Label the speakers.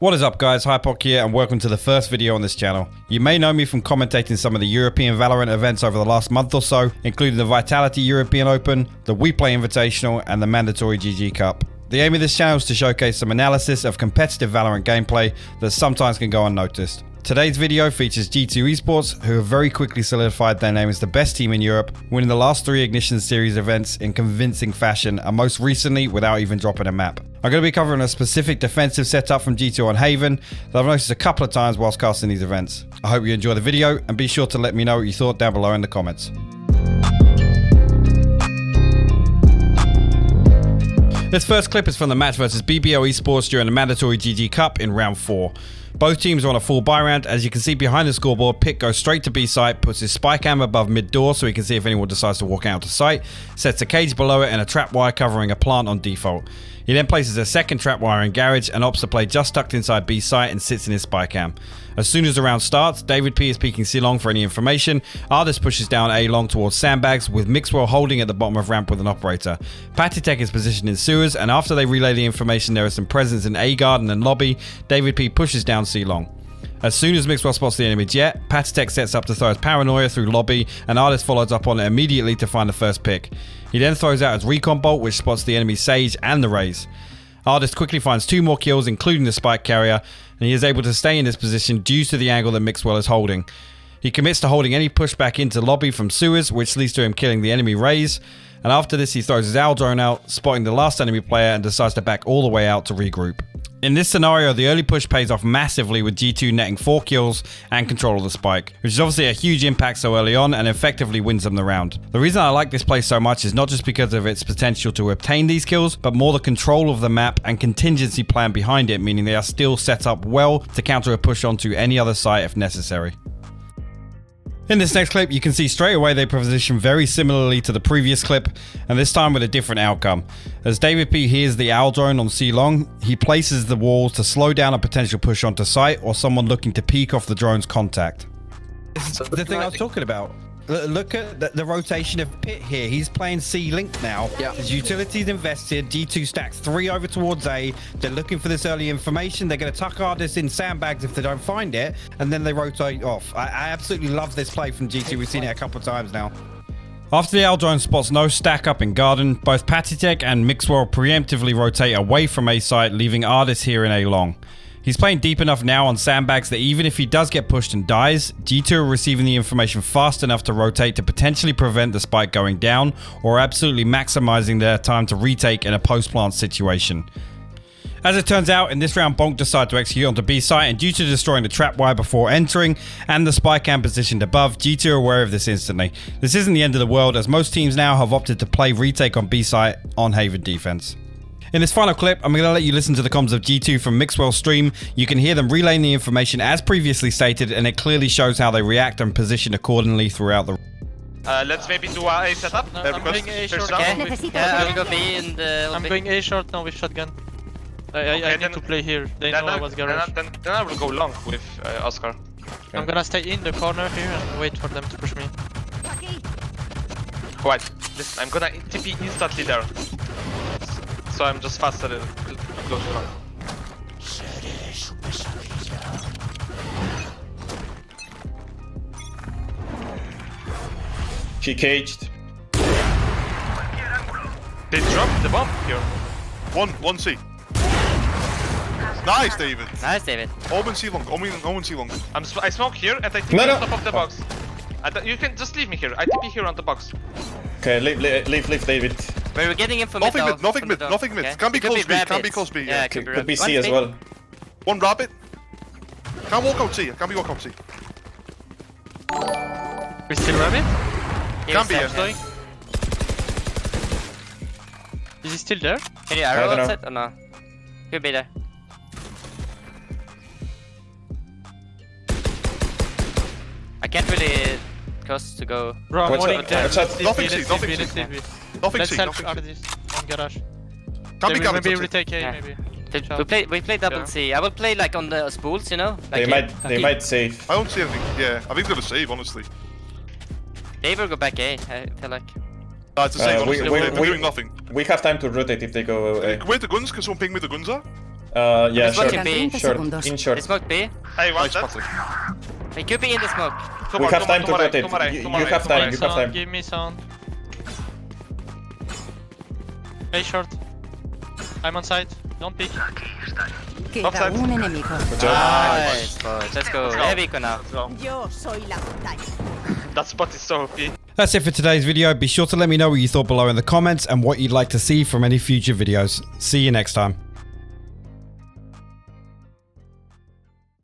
Speaker 1: What is up guys, Hypoc here and welcome to the first video on this channel. You may know me from commentating some of the European Valorant events over the last month or so, including the Vitality European Open, the We Play Invitational and the mandatory GG Cup. The aim of this channel is to showcase some analysis of competitive Valorant gameplay that sometimes can go unnoticed. Today's video features G2 Esports, who have very quickly solidified their name as the best team in Europe, winning the last 3 Ignition Series events in convincing fashion and most recently without even dropping a map. I'm going to be covering a specific defensive setup from G2 on Haven that I've noticed a couple of times whilst casting these events. I hope you enjoy the video and be sure to let me know what you thought down below in the comments. This first clip is from the match versus BBO Esports during the mandatory GG Cup in round 4. Both teams are on a full buy round. As you can see behind the scoreboard, Pick goes straight to B site, puts his spy cam above mid door so he can see if anyone decides to walk out to site, sets a cage below it and a trap wire covering a plant on default. He then places a second trap wire in garage and opts to play just tucked inside B site and sits in his spy cam. As soon as the round starts, David P is peeking C long for any information. Ardis pushes down A long towards sandbags with Mixwell holding at the bottom of ramp with an operator. Patitek is positioned in sewers and after they relay the information there is some presence in A garden and lobby, David P pushes down C long. As soon as Mixwell spots the enemy jet, Patitek sets up to throw his paranoia through lobby and Ardis follows up on it immediately to find the first pick. He then throws out his recon bolt which spots the enemy Sage and the Raze. Ardis quickly finds 2 more kills including the spike carrier and he is able to stay in this position due to the angle that Mixwell is holding. He commits to holding any pushback into lobby from sewers which leads to him killing the enemy Raze, and after this he throws his owl drone out, spotting the last enemy player and decides to back all the way out to regroup. In this scenario, the early push pays off massively with G2 netting 4 kills and control of the spike, which is obviously a huge impact so early on and effectively wins them the round. The reason I like this play so much is not just because of its potential to obtain these kills, but more the control of the map and contingency plan behind it, meaning they are still set up well to counter a push onto any other site if necessary. In this next clip, you can see straight away they position very similarly to the previous clip, and this time with a different outcome. As David P hears the owl drone on C long, he places the walls to slow down a potential push onto site or someone looking to peek off the drone's contact. This is the thing I was talking about. Look at the rotation of Pit here. He's playing C-Link now. Yeah. His utility's invested. G2 stacks 3 over towards A. They're looking for this early information. They're going to tuck Ardis in sandbags if they don't find it. And then they rotate off. I absolutely love this play from G2. We've seen it a couple of times now. After the owl drone spots no stack up in garden, both Patitek and Mixwell preemptively rotate away from A site, leaving Ardis here in A long. He's playing deep enough now on sandbags that even if he does get pushed and dies, G2 are receiving the information fast enough to rotate to potentially prevent the spike going down or absolutely maximizing their time to retake in a post-plant situation. As it turns out, in this round Bonk decided to execute onto B site and due to destroying the trap wire before entering and the spy cam positioned above, G2 are aware of this instantly. This isn't the end of the world as most teams now have opted to play retake on B site on Haven defense. In this final clip, I'm going to let you listen to the comms of G2 from Mixwell's stream. You can hear them relaying the information as previously stated and it clearly shows how they react and position accordingly throughout the...
Speaker 2: Let's maybe do a setup.
Speaker 3: No, I'm going A short.
Speaker 4: Okay. Yeah, I'll go B in the...
Speaker 3: I'm going A short now with shotgun. I need to play here. They know I was garage.
Speaker 2: Then I will go long with Oscar.
Speaker 3: Okay. I'm gonna stay in the corner here and wait for them to push me.
Speaker 2: Quiet. Listen, I'm gonna TP instantly there. So I'm just faster than close to long.
Speaker 5: She caged.
Speaker 2: They dropped the bomb here.
Speaker 6: One C. Nice, David.
Speaker 4: Nice, David.
Speaker 6: Omen C long. Omen C long.
Speaker 2: I smoke here and I TP on top of the box. You can just leave me here. I TP here on the box.
Speaker 5: Okay, leave David.
Speaker 4: We're getting in from mid.
Speaker 6: Nothing mid. Okay. Can be close B. Can be close B.
Speaker 4: Yeah,
Speaker 5: Could be C as well.
Speaker 6: One rabbit. Can't walk out C. Can be walk out C.
Speaker 3: We still rabbit?
Speaker 6: Can be.
Speaker 4: Yeah.
Speaker 3: Is he still there?
Speaker 4: Can you arrow outside or no? Could be there. I can't really close to go.
Speaker 3: Bro,
Speaker 5: What's
Speaker 3: I'm
Speaker 5: up? Nothing
Speaker 6: C. Nothing C.
Speaker 3: Let's help Ardis on garage.
Speaker 6: Can be
Speaker 3: Maybe retake A, maybe.
Speaker 4: We play double C. I will play like on the spools, you know? Like
Speaker 5: they might save.
Speaker 6: I don't see anything. Yeah, I think they're gonna save, honestly.
Speaker 4: They will go back A, I feel like.
Speaker 6: It's the same, honestly. They're doing nothing.
Speaker 5: We have time to rotate if they go.
Speaker 6: Where the guns? Can someone ping me the guns are?
Speaker 5: Yeah,
Speaker 4: It's
Speaker 5: short.
Speaker 4: watching B.
Speaker 5: Short. In short.
Speaker 4: They smoked B.
Speaker 2: Hey, one
Speaker 6: Nice
Speaker 2: dead.
Speaker 6: spotted.
Speaker 4: He could be in the smoke.
Speaker 2: Two
Speaker 5: We
Speaker 2: more,
Speaker 5: have
Speaker 2: two
Speaker 5: time
Speaker 2: more,
Speaker 5: to
Speaker 2: two more,
Speaker 5: rotate.
Speaker 2: two more,
Speaker 5: You
Speaker 2: two more,
Speaker 5: have
Speaker 2: two more.
Speaker 5: time. You have time.
Speaker 3: Give me sound. Play short. I'm on side. Don't peek.
Speaker 7: Queda
Speaker 2: Offside.
Speaker 7: un enemigo.
Speaker 5: Good job.
Speaker 4: Nice, boys. Let's go.
Speaker 2: go.
Speaker 4: Heavy now.
Speaker 2: Let's go.
Speaker 7: Yo soy la batalla.
Speaker 2: That spot is so OP.
Speaker 1: That's it for today's video. Be sure to let me know what you thought below in the comments and what you'd like to see from any future videos. See you next time.